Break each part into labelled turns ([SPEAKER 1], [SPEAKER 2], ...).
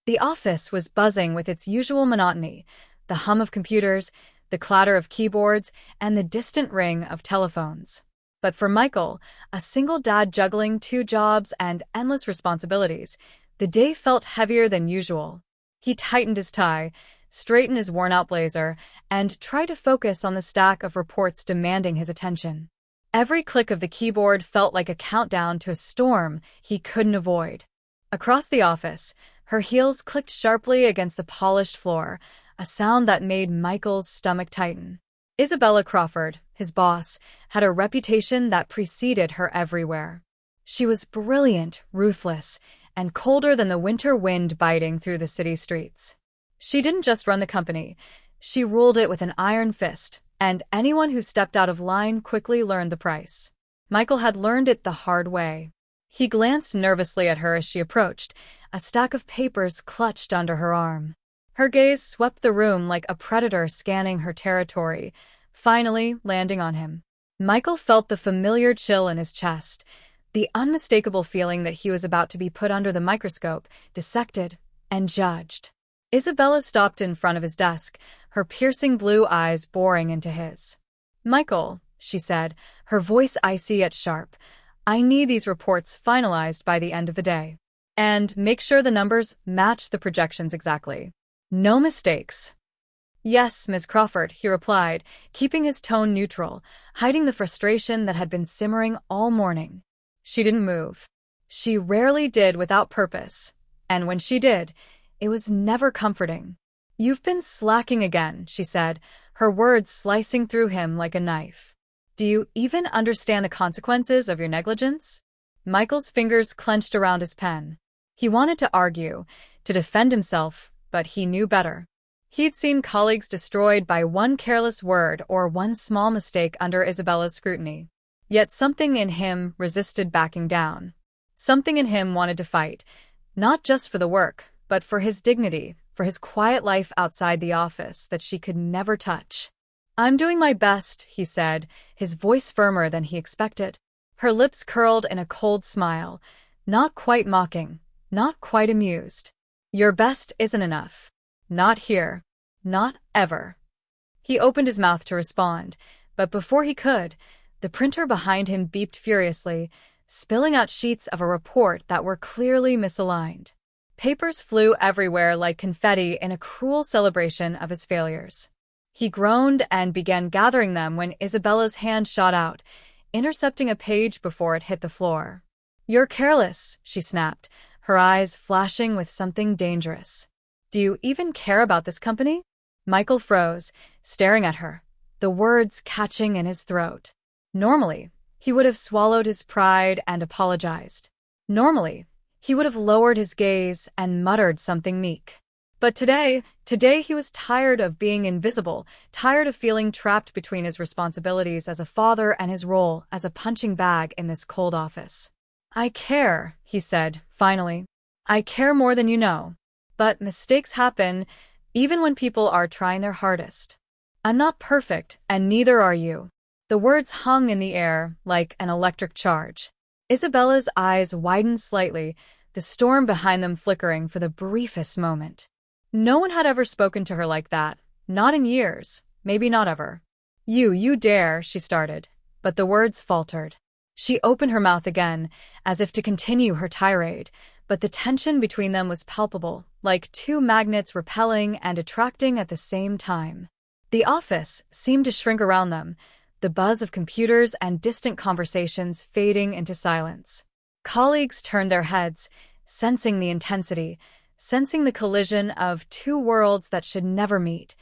[SPEAKER 1] The office was buzzing with its usual monotony, the hum of computers, the clatter of keyboards, and the distant ring of telephones. But for Michael, a single dad juggling two jobs and endless responsibilities, the day felt heavier than usual. He tightened his tie, straightened his worn-out blazer, and tried to focus on the stack of reports demanding his attention. Every click of the keyboard felt like a countdown to a storm he couldn't avoid. Across the office, her heels clicked sharply against the polished floor, a sound that made Michael's stomach tighten. Isabella Crawford, his boss, had a reputation that preceded her everywhere. She was brilliant, ruthless, and colder than the winter wind biting through the city streets. She didn't just run the company, she ruled it with an iron fist, and anyone who stepped out of line quickly learned the price. Michael had learned it the hard way. He glanced nervously at her as she approached, a stack of papers clutched under her arm. Her gaze swept the room like a predator scanning her territory, finally landing on him. Michael felt the familiar chill in his chest, the unmistakable feeling that he was about to be put under the microscope, dissected, and judged. Isabella stopped in front of his desk, her piercing blue eyes boring into his. "Michael," she said, her voice icy yet sharp, "I need these reports finalized by the end of the day. And make sure the numbers match the projections exactly. No mistakes." "Yes, Ms. Crawford," he replied, keeping his tone neutral, hiding the frustration that had been simmering all morning. She didn't move. She rarely did without purpose, and when she did, it was never comforting. "You've been slacking again," she said, her words slicing through him like a knife. "Do you even understand the consequences of your negligence?" Michael's fingers clenched around his pen. He wanted to argue, to defend himself, but he knew better. He'd seen colleagues destroyed by one careless word or one small mistake under Isabella's scrutiny. Yet something in him resisted backing down. Something in him wanted to fight, not just for the work, but for his dignity, for his quiet life outside the office that she could never touch. "I'm doing my best," he said, his voice firmer than he expected. Her lips curled in a cold smile, not quite mocking, not quite amused. "Your best isn't enough. Not here. Not ever." He opened his mouth to respond, but before he could, the printer behind him beeped furiously, spilling out sheets of a report that were clearly misaligned. Papers flew everywhere like confetti in a cruel celebration of his failures. He groaned and began gathering them when Isabella's hand shot out, intercepting a page before it hit the floor. "You're careless," she snapped, her eyes flashing with something dangerous. "Do you even care about this company?" Michael froze, staring at her, the words catching in his throat. Normally, he would have swallowed his pride and apologized. Normally, he would have lowered his gaze and muttered something meek. But today he was tired of being invisible, tired of feeling trapped between his responsibilities as a father and his role as a punching bag in this cold office. "I care," he said, finally. "I care more than you know. But mistakes happen, even when people are trying their hardest. I'm not perfect, and neither are you." The words hung in the air like an electric charge. Isabella's eyes widened slightly, the storm behind them flickering for the briefest moment. No one had ever spoken to her like that, not in years, maybe not ever. You dare," she started, but the words faltered. She opened her mouth again, as if to continue her tirade, but the tension between them was palpable, like two magnets repelling and attracting at the same time. The office seemed to shrink around them, the buzz of computers and distant conversations fading into silence. Colleagues turned their heads, sensing the intensity, sensing the collision of two worlds that should never meet,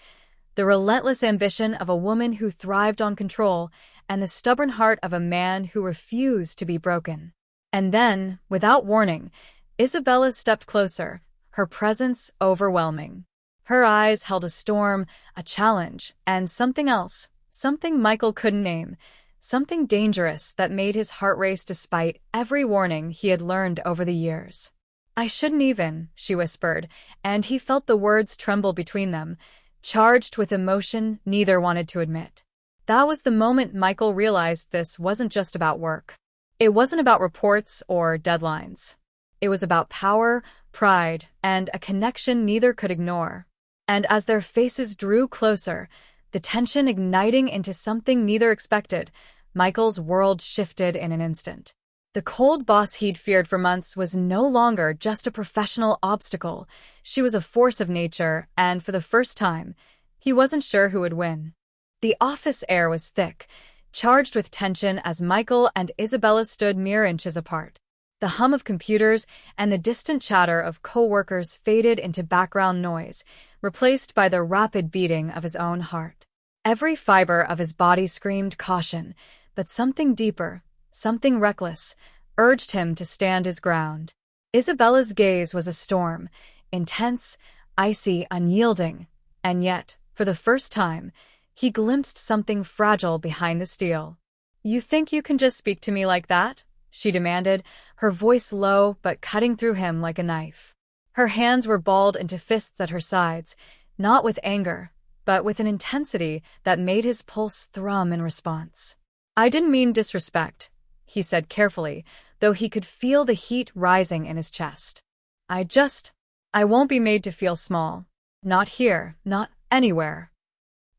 [SPEAKER 1] the relentless ambition of a woman who thrived on control and the stubborn heart of a man who refused to be broken. And then, without warning, Isabella stepped closer, her presence overwhelming. Her eyes held a storm, a challenge, and something else, something Michael couldn't name, something dangerous that made his heart race despite every warning he had learned over the years. "I shouldn't even," she whispered, and he felt the words tremble between them, charged with emotion neither wanted to admit. That was the moment Michael realized this wasn't just about work. It wasn't about reports or deadlines. It was about power, pride, and a connection neither could ignore. And as their faces drew closer, the tension igniting into something neither expected, Michael's world shifted in an instant. The cold boss he'd feared for months was no longer just a professional obstacle. She was a force of nature, and for the first time, he wasn't sure who would win. The office air was thick, charged with tension as Michael and Isabella stood mere inches apart. The hum of computers and the distant chatter of co-workers faded into background noise, replaced by the rapid beating of his own heart. Every fiber of his body screamed caution, but something deeper, something reckless, urged him to stand his ground. Isabella's gaze was a storm, intense, icy, unyielding, and yet, for the first time, he glimpsed something fragile behind the steel. "You think you can just speak to me like that?" she demanded, her voice low but cutting through him like a knife. Her hands were balled into fists at her sides, not with anger, but with an intensity that made his pulse thrum in response. "I didn't mean disrespect," he said carefully, though he could feel the heat rising in his chest. I won't be made to feel small. Not here, not anywhere."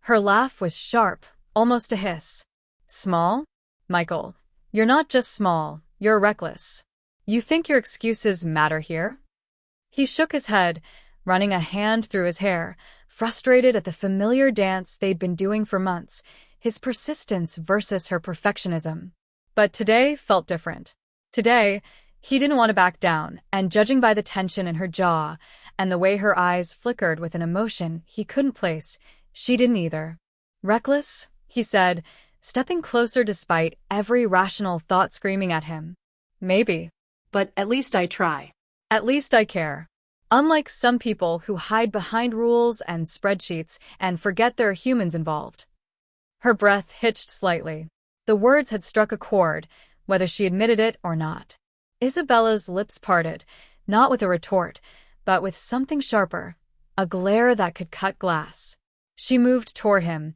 [SPEAKER 1] Her laugh was sharp, almost a hiss. "Small? Michael, you're not just small, you're reckless. You think your excuses matter here?" He shook his head, running a hand through his hair, frustrated at the familiar dance they'd been doing for months, his persistence versus her perfectionism. But today felt different. Today, he didn't want to back down, and judging by the tension in her jaw and the way her eyes flickered with an emotion he couldn't place, she didn't either. "Reckless?" he said, stepping closer despite every rational thought screaming at him. "Maybe. But at least I try. At least I care. Unlike some people who hide behind rules and spreadsheets and forget there are humans involved." Her breath hitched slightly. The words had struck a chord, whether she admitted it or not. Isabella's lips parted, not with a retort, but with something sharper, a glare that could cut glass. She moved toward him,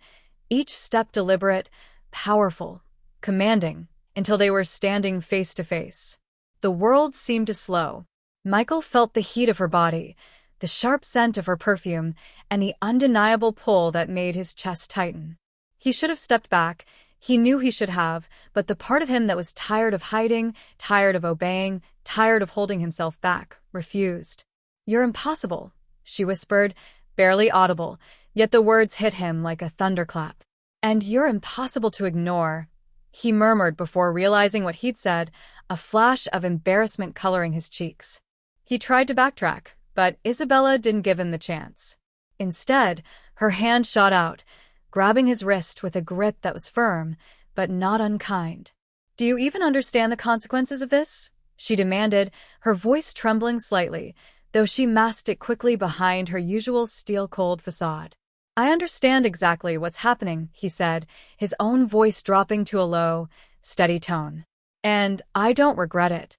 [SPEAKER 1] each step deliberate, powerful, commanding, until they were standing face to face. The world seemed to slow. Michael felt the heat of her body, the sharp scent of her perfume, and the undeniable pull that made his chest tighten. He should have stepped back. He knew he should have, but the part of him that was tired of hiding, tired of obeying, tired of holding himself back, refused. "You're impossible," she whispered, barely audible, yet the words hit him like a thunderclap. "And you're impossible to ignore," he murmured before realizing what he'd said, a flash of embarrassment coloring his cheeks. He tried to backtrack, but Isabella didn't give him the chance. Instead, her hand shot out, grabbing his wrist with a grip that was firm, but not unkind. "Do you even understand the consequences of this?" she demanded, her voice trembling slightly, though she masked it quickly behind her usual steel-cold facade. "I understand exactly what's happening," he said, his own voice dropping to a low, steady tone. "And I don't regret it."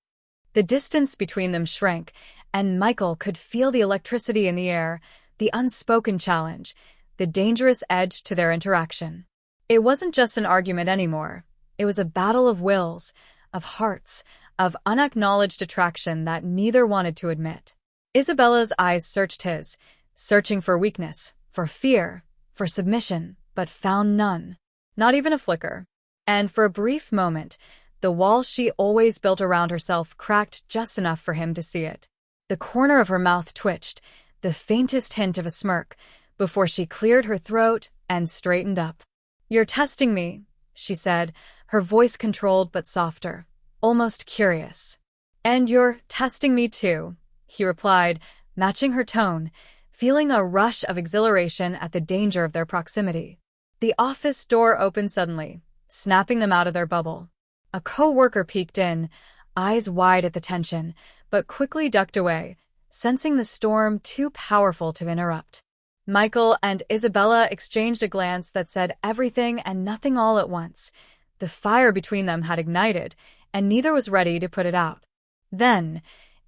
[SPEAKER 1] The distance between them shrank, and Michael could feel the electricity in the air, the unspoken challenge, the dangerous edge to their interaction. It wasn't just an argument anymore. It was a battle of wills, of hearts, of unacknowledged attraction that neither wanted to admit. Isabella's eyes searched his, searching for weakness, for fear, for submission, but found none. Not even a flicker. And for a brief moment, the wall she always built around herself cracked just enough for him to see it. The corner of her mouth twitched, the faintest hint of a smirk, before she cleared her throat and straightened up. "You're testing me," she said, her voice controlled but softer, almost curious. "And you're testing me too," he replied, matching her tone, feeling a rush of exhilaration at the danger of their proximity. The office door opened suddenly, snapping them out of their bubble. A co-worker peeked in, eyes wide at the tension, but quickly ducked away, sensing the storm too powerful to interrupt. Michael and Isabella exchanged a glance that said everything and nothing all at once. The fire between them had ignited, and neither was ready to put it out. Then,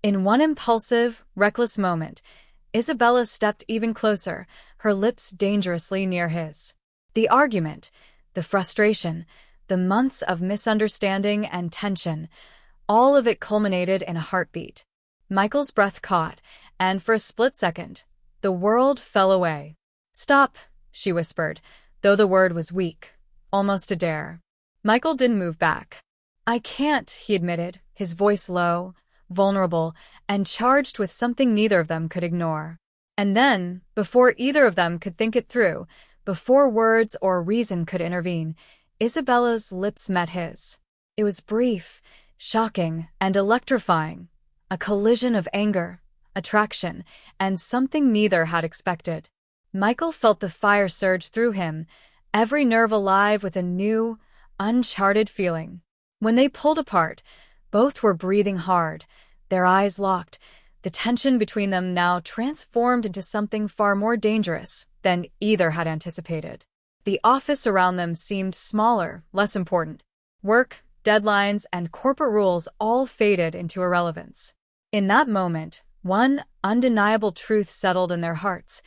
[SPEAKER 1] in one impulsive, reckless moment, Isabella stepped even closer, her lips dangerously near his. The argument, the frustration, the months of misunderstanding and tension, all of it culminated in a heartbeat. Michael's breath caught, and for a split second, the world fell away. "Stop," she whispered, though the word was weak, almost a dare. Michael didn't move back. "I can't," he admitted, his voice low, vulnerable, and charged with something neither of them could ignore. And then, before either of them could think it through, before words or reason could intervene, Isabella's lips met his. It was brief, shocking, and electrifying, a collision of anger, attraction, and something neither had expected. Michael felt the fire surge through him, every nerve alive with a new, uncharted feeling. When they pulled apart, both were breathing hard, their eyes locked, the tension between them now transformed into something far more dangerous than either had anticipated. The office around them seemed smaller, less important. Work, deadlines, and corporate rules all faded into irrelevance. In that moment, one undeniable truth settled in their hearts.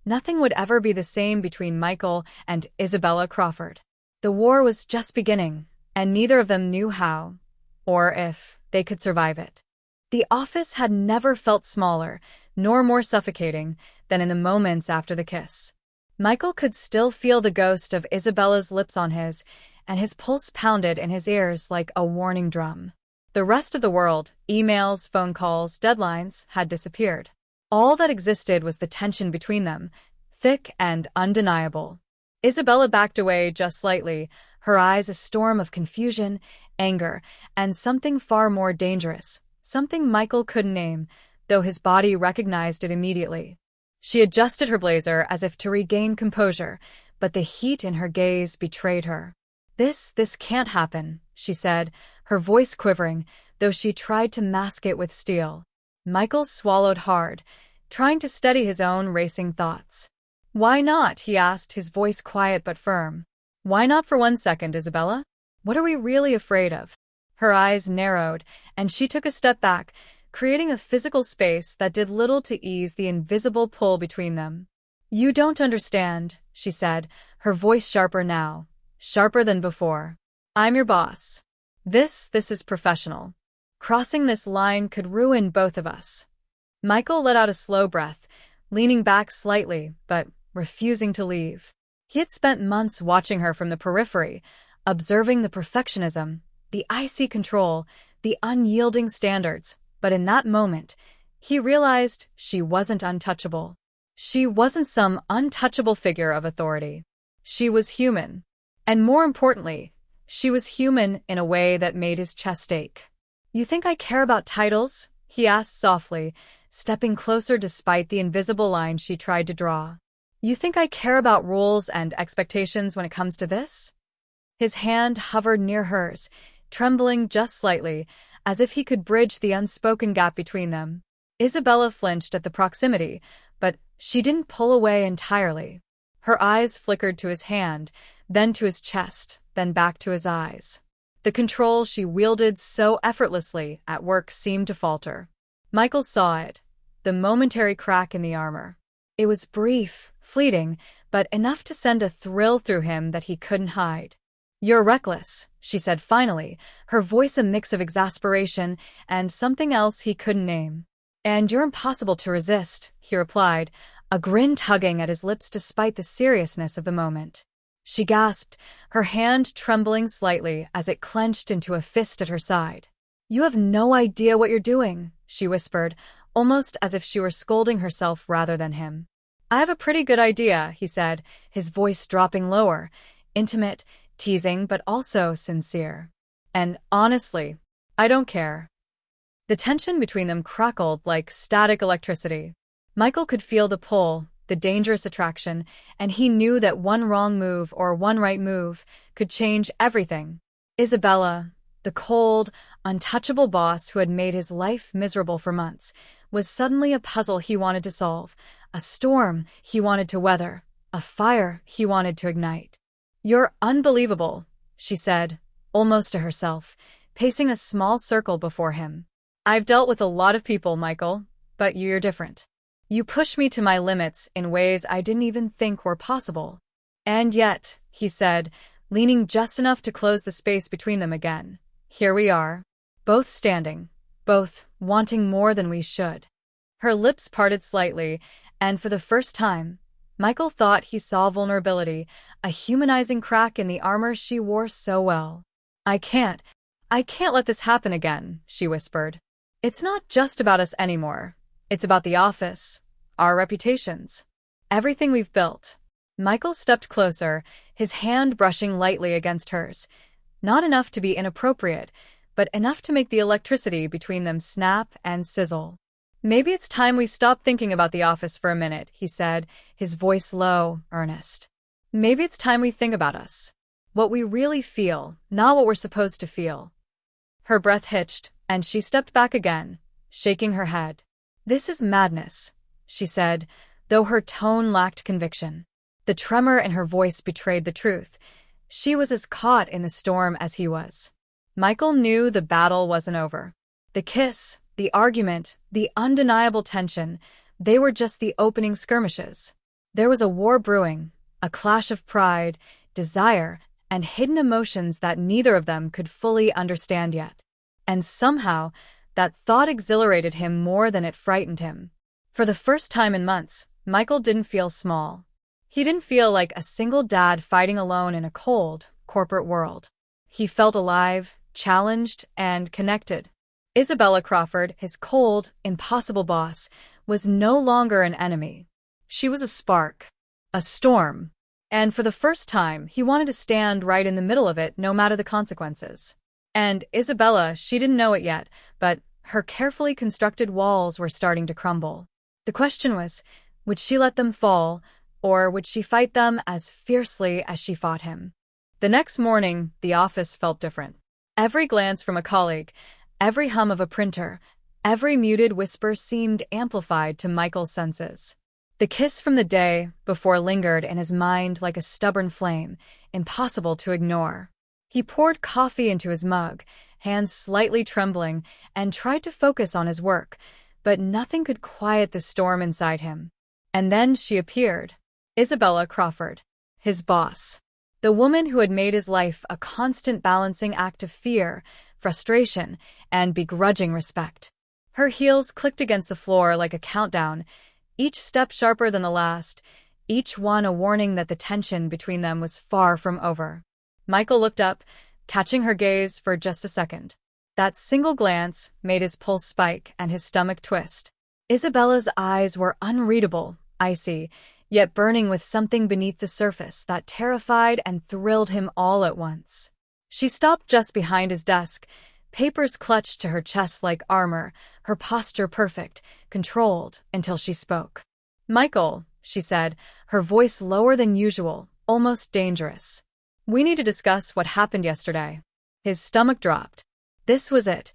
[SPEAKER 1] Nothing would ever be the same between Michael and Isabella Crawford. The war was just beginning, and neither of them knew how, or if, they could survive it. The office had never felt smaller, nor more suffocating, than in the moments after the kiss. Michael could still feel the ghost of Isabella's lips on his, and his pulse pounded in his ears like a warning drum. The rest of the world, emails, phone calls, deadlines, had disappeared. All that existed was the tension between them, thick and undeniable. Isabella backed away just slightly, her eyes a storm of confusion, anger, and something far more dangerous, something Michael couldn't name, though his body recognized it immediately. She adjusted her blazer as if to regain composure, but the heat in her gaze betrayed her. This can't happen," she said, her voice quivering, though she tried to mask it with steel. Michael swallowed hard, trying to steady his own racing thoughts. "Why not?" he asked, his voice quiet but firm. "Why not for 1 second, Isabella? What are we really afraid of?" Her eyes narrowed, and she took a step back, creating a physical space that did little to ease the invisible pull between them. "You don't understand," she said, her voice sharper now, sharper than before. "I'm your boss. This is professional. Crossing this line could ruin both of us." Michael let out a slow breath, leaning back slightly, but refusing to leave. He had spent months watching her from the periphery, observing the perfectionism, the icy control, the unyielding standards, but in that moment, he realized she wasn't untouchable. She wasn't some untouchable figure of authority. She was human. And more importantly, she was human in a way that made his chest ache. "You think I care about titles?" he asked softly, stepping closer despite the invisible line she tried to draw. "You think I care about rules and expectations when it comes to this?" His hand hovered near hers, trembling just slightly, as if he could bridge the unspoken gap between them. Isabella flinched at the proximity, but she didn't pull away entirely. Her eyes flickered to his hand, then to his chest, then back to his eyes. The control she wielded so effortlessly at work seemed to falter. Michael saw it, the momentary crack in the armor. It was brief, fleeting, but enough to send a thrill through him that he couldn't hide. "You're reckless," she said finally, her voice a mix of exasperation and something else he couldn't name. "And you're impossible to resist," he replied, a grin tugging at his lips despite the seriousness of the moment. She gasped, her hand trembling slightly as it clenched into a fist at her side. "You have no idea what you're doing," she whispered, almost as if she were scolding herself rather than him. "I have a pretty good idea," he said, his voice dropping lower, intimate, teasing, but also sincere. "And honestly, I don't care." The tension between them crackled like static electricity. Michael could feel the pull, the dangerous attraction, and he knew that one wrong move or one right move could change everything. Isabella, the cold, untouchable boss who had made his life miserable for months, was suddenly a puzzle he wanted to solve, a storm he wanted to weather, a fire he wanted to ignite. "You're unbelievable," she said, almost to herself, pacing a small circle before him. "I've dealt with a lot of people, Michael, but you're different. You push me to my limits in ways I didn't even think were possible." "And yet," he said, leaning just enough to close the space between them again, "here we are, both standing, both wanting more than we should. Her lips parted slightly, and for the first time, Michael thought he saw vulnerability, a humanizing crack in the armor she wore so well. I can't let this happen again, she whispered. It's not just about us anymore. It's about the office, our reputations, everything we've built. Michael stepped closer, his hand brushing lightly against hers. Not enough to be inappropriate, but enough to make the electricity between them snap and sizzle. Maybe it's time we stop thinking about the office for a minute, he said, his voice low, earnest. Maybe it's time we think about us. What we really feel, not what we're supposed to feel. Her breath hitched, and she stepped back again, shaking her head. This is madness, she said, though her tone lacked conviction. The tremor in her voice betrayed the truth. She was as caught in the storm as he was. Michael knew the battle wasn't over. The kiss, the argument, the undeniable tension, they were just the opening skirmishes. There was a war brewing, a clash of pride, desire, and hidden emotions that neither of them could fully understand yet. And somehow, that thought exhilarated him more than it frightened him. For the first time in months, Michael didn't feel small. He didn't feel like a single dad fighting alone in a cold, corporate world. He felt alive, challenged, and connected. Isabella Crawford, his cold, impossible boss, was no longer an enemy. She was a spark, a storm, and for the first time, he wanted to stand right in the middle of it, no matter the consequences. And Isabella, she didn't know it yet, but her carefully constructed walls were starting to crumble. The question was, would she let them fall, or would she fight them as fiercely as she fought him? The next morning, the office felt different. Every glance from a colleague, every hum of a printer, every muted whisper seemed amplified to Michael's senses. The kiss from the day before lingered in his mind like a stubborn flame, impossible to ignore. He poured coffee into his mug, hands slightly trembling, and tried to focus on his work, but nothing could quiet the storm inside him. And then she appeared. Isabella Crawford, his boss. The woman who had made his life a constant balancing act of fear, frustration, and begrudging respect. Her heels clicked against the floor like a countdown, each step sharper than the last, each one a warning that the tension between them was far from over. Michael looked up, catching her gaze for just a second. That single glance made his pulse spike and his stomach twist. Isabella's eyes were unreadable, icy, yet burning with something beneath the surface that terrified and thrilled him all at once. She stopped just behind his desk, papers clutched to her chest like armor, her posture perfect, controlled, until she spoke. "Michael," she said, her voice lower than usual, almost dangerous. "We need to discuss what happened yesterday." His stomach dropped. This was it,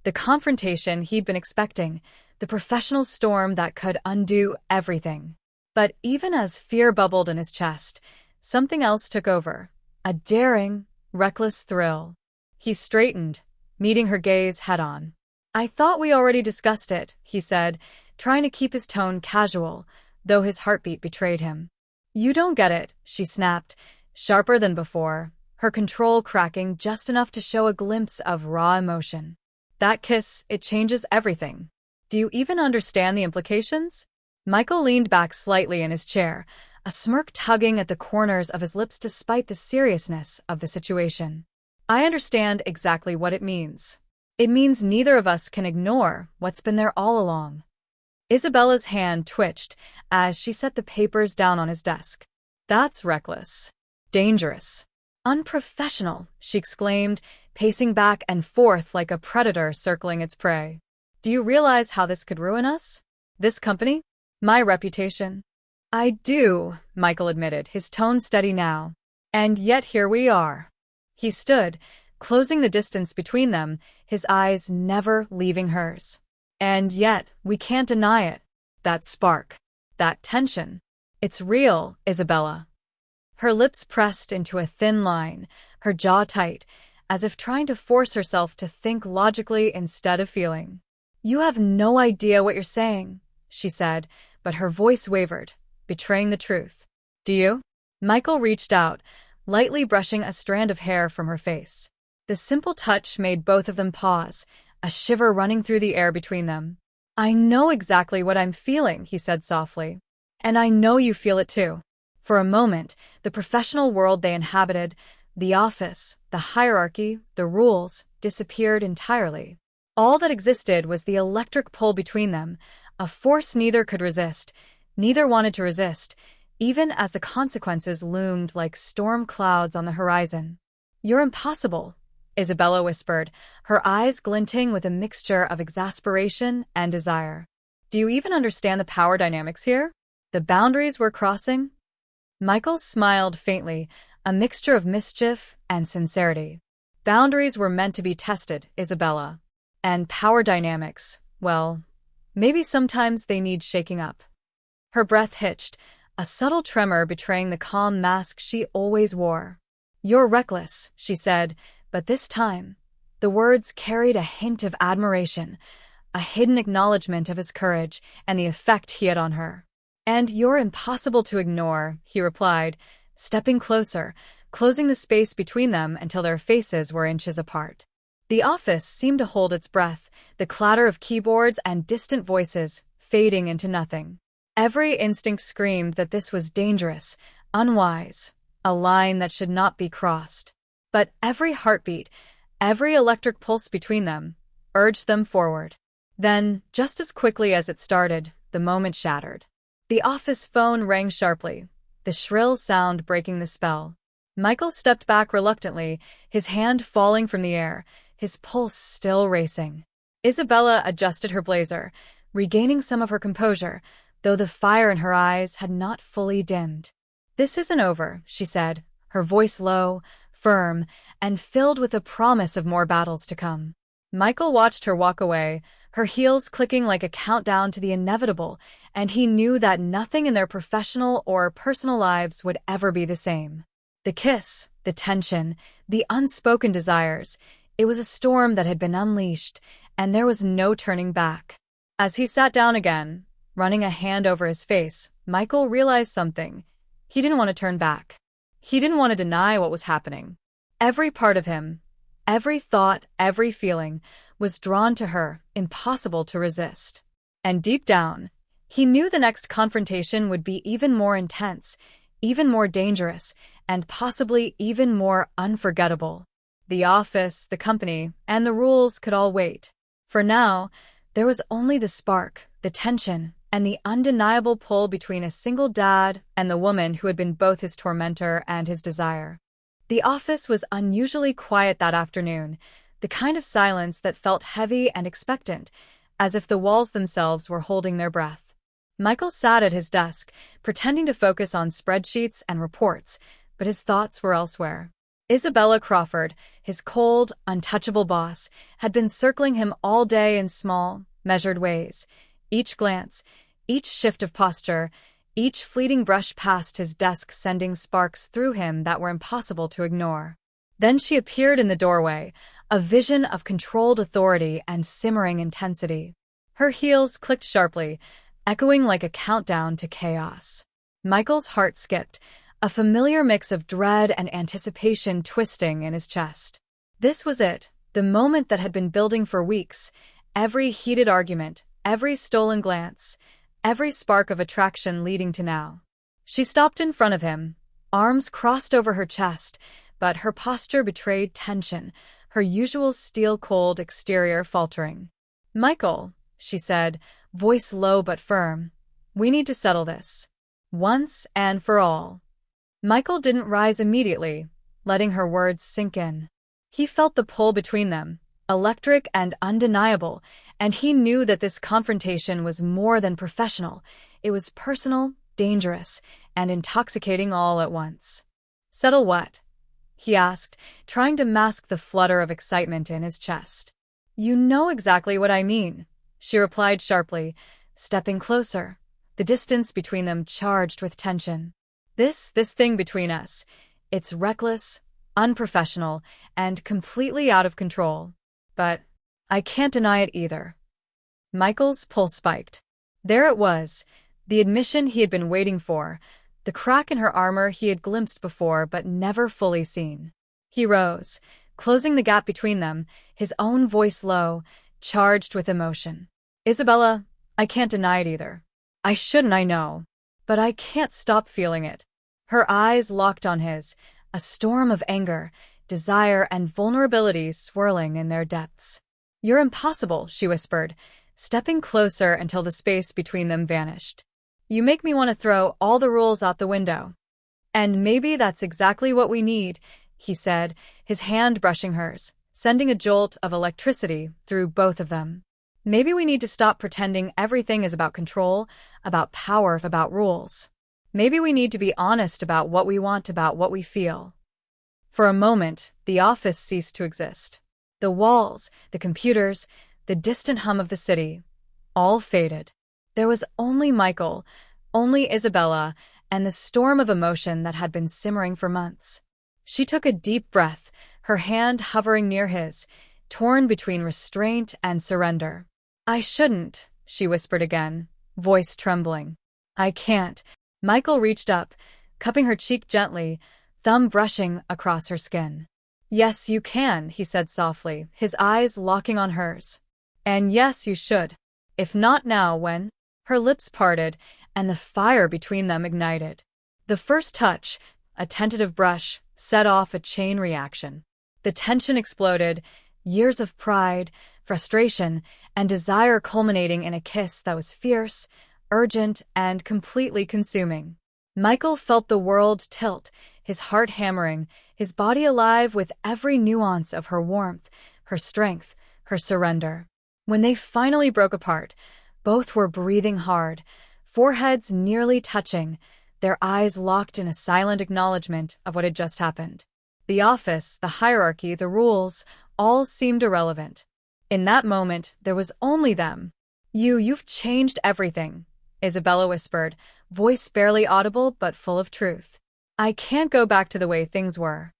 [SPEAKER 1] the confrontation he'd been expecting, the professional storm that could undo everything. But even as fear bubbled in his chest, something else took over, a daring, reckless thrill. He straightened, meeting her gaze head-on. "I thought we already discussed it," he said, trying to keep his tone casual, though his heartbeat betrayed him. "You don't get it," she snapped, sharper than before, her control cracking just enough to show a glimpse of raw emotion. "That kiss, it changes everything. Do you even understand the implications?" Michael leaned back slightly in his chair, a smirk tugging at the corners of his lips despite the seriousness of the situation. "I understand exactly what it means. It means neither of us can ignore what's been there all along." Isabella's hand twitched as she set the papers down on his desk. "That's reckless. Dangerous. Unprofessional," she exclaimed, pacing back and forth like a predator circling its prey. "Do you realize how this could ruin us? This company? My reputation?" "I do," Michael admitted, his tone steady now. "And yet here we are." He stood, closing the distance between them, his eyes never leaving hers. "And yet, we can't deny it. That spark. That tension. It's real, Isabella." Her lips pressed into a thin line, her jaw tight, as if trying to force herself to think logically instead of feeling. "You have no idea what you're saying," she said, but her voice wavered, betraying the truth. "Do you?" Michael reached out, lightly brushing a strand of hair from her face. The simple touch made both of them pause, a shiver running through the air between them. "I know exactly what I'm feeling," he said softly. "And I know you feel it too." For a moment, the professional world they inhabited, the office, the hierarchy, the rules, disappeared entirely. All that existed was the electric pull between them, a force neither could resist, neither wanted to resist, even as the consequences loomed like storm clouds on the horizon. "You're impossible," Isabella whispered, her eyes glinting with a mixture of exasperation and desire. "Do you even understand the power dynamics here? The boundaries we're crossing?" Michael smiled faintly, a mixture of mischief and sincerity. "Boundaries were meant to be tested, Isabella. And power dynamics, well, maybe sometimes they need shaking up." Her breath hitched, a subtle tremor betraying the calm mask she always wore. "You're reckless," she said, but this time, the words carried a hint of admiration, a hidden acknowledgement of his courage and the effect he had on her. "And you're impossible to ignore," he replied, stepping closer, closing the space between them until their faces were inches apart. The office seemed to hold its breath, the clatter of keyboards and distant voices fading into nothing. Every instinct screamed that this was dangerous, unwise, a line that should not be crossed. But every heartbeat, every electric pulse between them, urged them forward. Then, just as quickly as it started, the moment shattered. The office phone rang sharply, the shrill sound breaking the spell. Michael stepped back reluctantly, his hand falling from the air, his pulse still racing. Isabella adjusted her blazer, regaining some of her composure, though the fire in her eyes had not fully dimmed. "This isn't over," she said, her voice low, firm, and filled with a promise of more battles to come. Michael watched her walk away, her heels clicking like a countdown to the inevitable, and he knew that nothing in their professional or personal lives would ever be the same. The kiss, the tension, the unspoken desires, it was a storm that had been unleashed, and there was no turning back. As he sat down again, running a hand over his face, Michael realized something. He didn't want to turn back. He didn't want to deny what was happening. Every part of him, every thought, every feeling, was drawn to her, impossible to resist. And deep down, he knew the next confrontation would be even more intense, even more dangerous, and possibly even more unforgettable. The office, the company, and the rules could all wait. For now, there was only the spark, the tension, and the undeniable pull between a single dad and the woman who had been both his tormentor and his desire. The office was unusually quiet that afternoon, the kind of silence that felt heavy and expectant, as if the walls themselves were holding their breath. Michael sat at his desk, pretending to focus on spreadsheets and reports, but his thoughts were elsewhere. Isabella Crawford, his cold, untouchable boss, had been circling him all day in small, measured ways. Each glance, each shift of posture, each fleeting brush past his desk sending sparks through him that were impossible to ignore. Then she appeared in the doorway, a vision of controlled authority and simmering intensity. Her heels clicked sharply, echoing like a countdown to chaos. Michael's heart skipped, a familiar mix of dread and anticipation twisting in his chest. This was it, the moment that had been building for weeks. Every heated argument, every stolen glance, every spark of attraction leading to now. She stopped in front of him, arms crossed over her chest, but her posture betrayed tension, her usual steel-cold exterior faltering. "Michael," she said, voice low but firm, "we need to settle this. Once and for all." Michael didn't rise immediately, letting her words sink in. He felt the pull between them, electric and undeniable, and he knew that this confrontation was more than professional. It was personal, dangerous, and intoxicating all at once. "Settle what?" he asked, trying to mask the flutter of excitement in his chest. "You know exactly what I mean," she replied sharply, stepping closer, the distance between them charged with tension. This thing between us, it's reckless, unprofessional, and completely out of control. But I can't deny it either." Michael's pulse spiked. There it was, the admission he had been waiting for, the crack in her armor he had glimpsed before but never fully seen. He rose, closing the gap between them, his own voice low, charged with emotion. Isabella, I can't deny it either. I shouldn't, I know. But I can't stop feeling it. Her eyes locked on his, a storm of anger, desire, and vulnerability swirling in their depths. You're impossible, she whispered, stepping closer until the space between them vanished. You make me want to throw all the rules out the window. And maybe that's exactly what we need, he said, his hand brushing hers, sending a jolt of electricity through both of them. Maybe we need to stop pretending everything is about control, about power, about rules. Maybe we need to be honest about what we want, about what we feel. For a moment, the office ceased to exist. The walls, the computers, the distant hum of the city, all faded. There was only Michael, only Isabella, and the storm of emotion that had been simmering for months. She took a deep breath, her hand hovering near his, torn between restraint and surrender. I shouldn't, she whispered again, voice trembling. I can't. Michael reached up, cupping her cheek gently, thumb brushing across her skin. Yes, you can, he said softly, his eyes locking on hers. And yes, you should. If not now, when? Her lips parted, and the fire between them ignited. The first touch, a tentative brush, set off a chain reaction. The tension exploded, years of pride, frustration, and desire culminating in a kiss that was fierce, urgent, and completely consuming. Michael felt the world tilt, his heart hammering, his body alive with every nuance of her warmth, her strength, her surrender. When they finally broke apart, both were breathing hard, foreheads nearly touching, their eyes locked in a silent acknowledgement of what had just happened. The office, the hierarchy, the rules, all seemed irrelevant. In that moment, there was only them. You've changed everything, Isabella whispered, voice barely audible but full of truth. I can't go back to the way things were.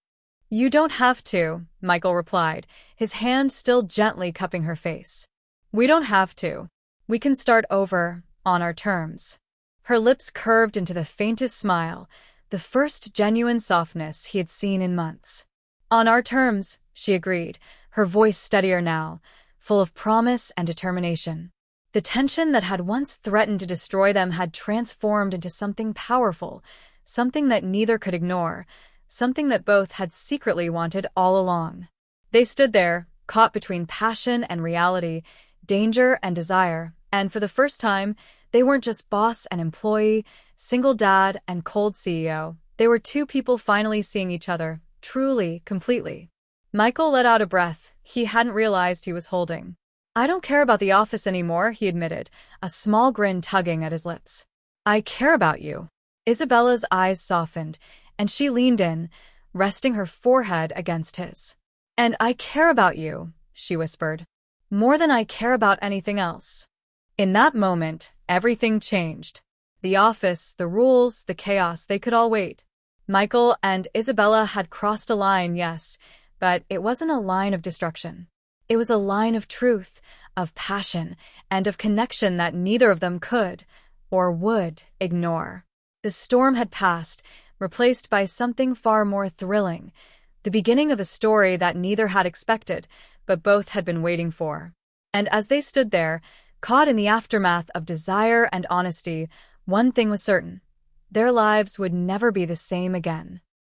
[SPEAKER 1] You don't have to, Michael replied, his hand still gently cupping her face. We don't have to. We can start over, on our terms. Her lips curved into the faintest smile, the first genuine softness he had seen in months. On our terms, she agreed, her voice steadier now, full of promise and determination. The tension that had once threatened to destroy them had transformed into something powerful, something that neither could ignore, something that both had secretly wanted all along. They stood there, caught between passion and reality, danger and desire, and for the first time, they weren't just boss and employee, single dad and cold CEO. They were two people finally seeing each other, truly, completely. Michael let out a breath he hadn't realized he was holding. I don't care about the office anymore, he admitted, a small grin tugging at his lips. I care about you. Isabella's eyes softened, and she leaned in, resting her forehead against his. And I care about you, she whispered, more than I care about anything else. In that moment, everything changed. The office, the rules, the chaos, they could all wait. Michael and Isabella had crossed a line, yes, but it wasn't a line of destruction. It was a line of truth, of passion, and of connection that neither of them could, or would, ignore. The storm had passed, replaced by something far more thrilling, the beginning of a story that neither had expected, but both had been waiting for. And as they stood there, caught in the aftermath of desire and honesty, one thing was certain: their lives would never be the same again.